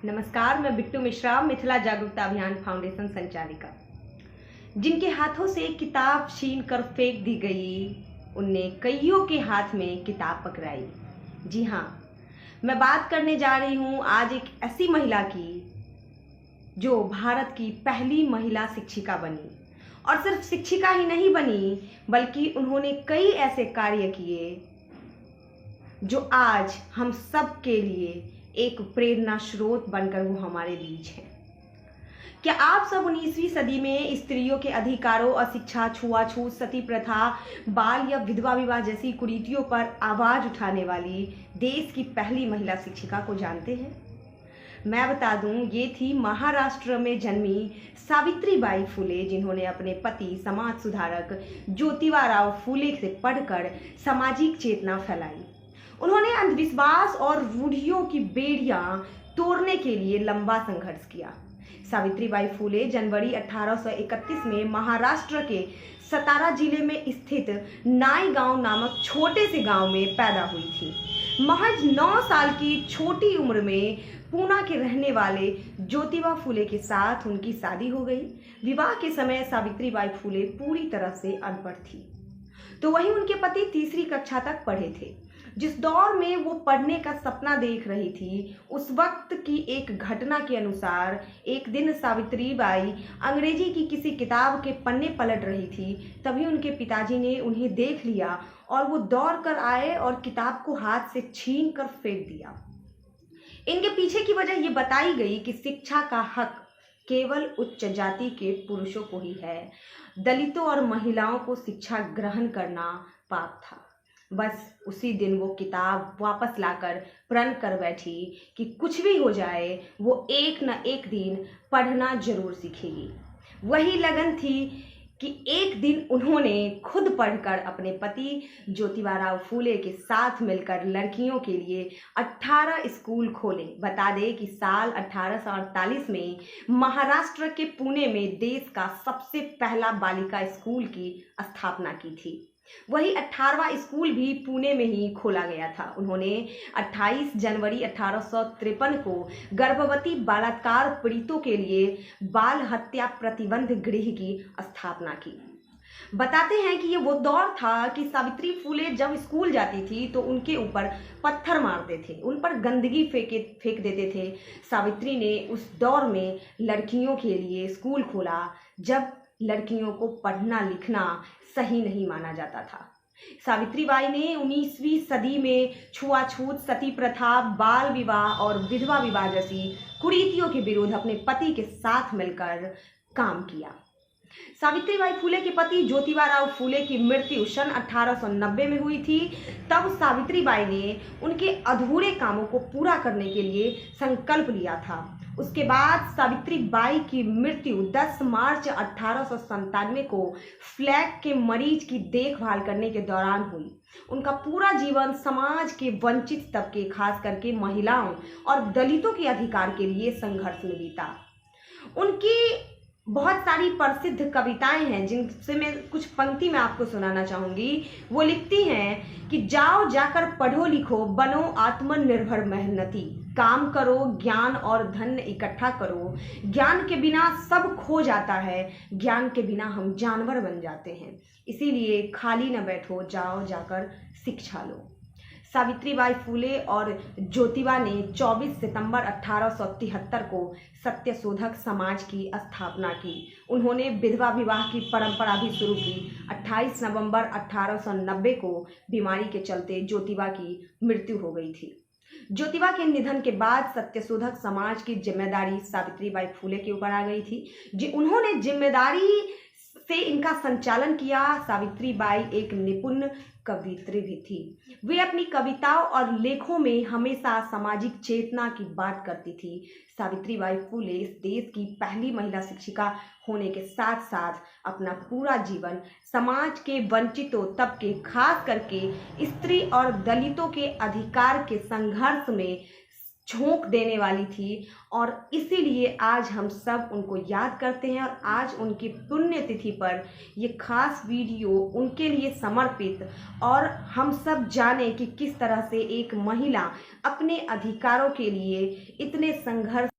नमस्कार, मैं बिट्टू मिश्रा, मिथिला जागरूकता अभियान फाउंडेशन संचालिका। जिनके हाथों से किताब छीन कर फेंक दी गई, उनने कईयों के हाथ में किताब पकड़ाई। जी हाँ, मैं बात करने जा रही हूँ आज एक ऐसी महिला की जो भारत की पहली महिला शिक्षिका बनी। और सिर्फ शिक्षिका ही नहीं बनी, बल्कि उन्होंने कई ऐसे कार्य किए जो आज हम सब के लिए एक प्रेरणा स्रोत बनकर वो हमारे बीच है। क्या आप सब 19वीं सदी में स्त्रियों के अधिकारों, अशिक्षा, छुआछूत, सती प्रथा, बाल या विधवा विवाह जैसी कुरीतियों पर आवाज उठाने वाली देश की पहली महिला शिक्षिका को जानते हैं? मैं बता दूं, ये थी महाराष्ट्र में जन्मी सावित्रीबाई फुले, जिन्होंने अपने पति समाज सुधारक ज्योतिबा फुले से पढ़कर सामाजिक चेतना फैलाई। उन्होंने अंधविश्वास और रूढ़ियों की बेड़ियां तोड़ने के लिए लंबा संघर्ष किया। सावित्रीबाई फुले जनवरी 1831 में महाराष्ट्र के सतारा जिले में स्थित नाईगांव नामक छोटे से गांव में पैदा हुई थी। महज 9 साल की छोटी उम्र में पूना के रहने वाले ज्योतिबा फुले के साथ उनकी शादी हो गई। विवाह के समय सावित्रीबाई फुले पूरी तरह से अनपढ़ थी, तो वहीं उनके पति तीसरी कक्षा तक पढ़े थे। जिस दौर में वो पढ़ने का सपना देख रही थी, उस वक्त की एक घटना के अनुसार एक दिन सावित्रीबाई अंग्रेजी की किसी किताब के पन्ने पलट रही थी। तभी उनके पिताजी ने उन्हें देख लिया और वो दौड़ कर आए और किताब को हाथ से छीन कर फेंक दिया। इनके पीछे की वजह ये बताई गई कि शिक्षा का हक केवल उच्च जाति के पुरुषों को ही है। दलितों और महिलाओं को शिक्षा ग्रहण करना पाप था। बस उसी दिन वो किताब वापस लाकर प्रण कर बैठी कि कुछ भी हो जाए, वो एक न एक दिन पढ़ना जरूर सीखेगी। वही लगन थी कि एक दिन उन्होंने खुद पढ़कर अपने पति ज्योतिबा फुले के साथ मिलकर लड़कियों के लिए 18 स्कूल खोले। बता दें कि साल 1848 में महाराष्ट्र के पुणे में देश का सबसे पहला बालिका स्कूल की स्थापना की थी। वही 18वां स्कूल भी पुणे में ही खोला गया था। उन्होंने 28 जनवरी 1853 को गर्भवती बलात्कार पीड़ितों के लिए बाल हत्या प्रतिबंध गृह की स्थापना की। बताते हैं कि ये वो दौर था कि सावित्री फुले जब स्कूल जाती थी तो उनके ऊपर पत्थर मारते थे, उन पर गंदगी फेंक देते थे। सावित्री ने उस दौर में लड़कियों के लिए स्कूल खोला, जब लड़कियों को पढ़ना लिखना सही नहीं माना जाता था। सावित्रीबाई ने 19वीं सदी में छुआछूत, सती प्रथा, बाल विवाह और विधवा विवाह जैसी कुरीतियों के विरुद्ध अपने पति के साथ मिलकर काम किया। सावित्रीबाई फुले के पति ज्योतिबा फुले की मृत्यु सन 1890 में हुई थी। तब सावित्रीबाई ने उनके अधूरे कामों को पूरा करने के लिए संकल्प लिया था। उसके बाद सावित्रीबाई की मृत्यु 10 मार्च 1897 को फ्लैग के मरीज की देखभाल करने के दौरान हुई। उनका पूरा जीवन समाज के वंचित तबके, खास करके महिलाओं और दलितों के अधिकार के लिए संघर्ष में बीता। उनकी बहुत सारी प्रसिद्ध कविताएं हैं, जिनसे मैं कुछ पंक्ति में आपको सुनाना चाहूंगी। वो लिखती हैं कि जाओ जाकर पढ़ो लिखो, बनो आत्मनिर्भर मेहनती, काम करो, ज्ञान और धन इकट्ठा करो। ज्ञान के बिना सब खो जाता है, ज्ञान के बिना हम जानवर बन जाते हैं। इसीलिए खाली न बैठो, जाओ जाकर शिक्षा लो। सावित्रीबाई फुले और ज्योतिबा ने 24 सितंबर 1873 को सत्यशोधक समाज की स्थापना की। उन्होंने विधवा विवाह की परंपरा भी शुरू की। 28 नवंबर 1890 को बीमारी के चलते ज्योतिबा की मृत्यु हो गई थी। ज्योतिबा के निधन के बाद सत्यशोधक समाज की जिम्मेदारी सावित्रीबाई फुले के ऊपर आ गई थी। उन्होंने जिम्मेदारी से इनका संचालन किया। सावित्रीबाई एक निपुण कवियत्री भी थी। वे अपनी कविताओं और लेखों में हमेशा सामाजिक चेतना की बात करती थी। सावित्रीबाई फुले इस देश की पहली महिला शिक्षिका होने के साथ साथ अपना पूरा जीवन समाज के वंचितों तबके, खास करके स्त्री और दलितों के अधिकार के संघर्ष में झोंक देने वाली थी। और इसीलिए आज हम सब उनको याद करते हैं और आज उनकी पुण्यतिथि पर ये खास वीडियो उनके लिए समर्पित, और हम सब जाने कि किस तरह से एक महिला अपने अधिकारों के लिए इतने संघर्ष